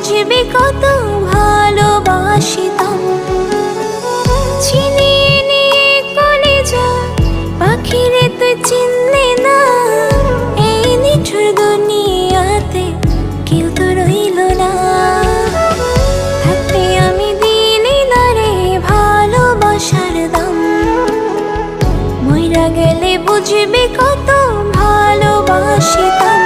বুঝবি কত ভালোবাসিতাম। ছিনিয়ে নিয়ে কলেজা পাখিরে তুই চিনলি না, এই নিঠুর দুনিয়াতে কেউ তো রইল না। থাকতে আমি দিলি না রে ভালোবাসার দাম, মইরা গেলে বুঝবি কত ভালোবাসিতাম।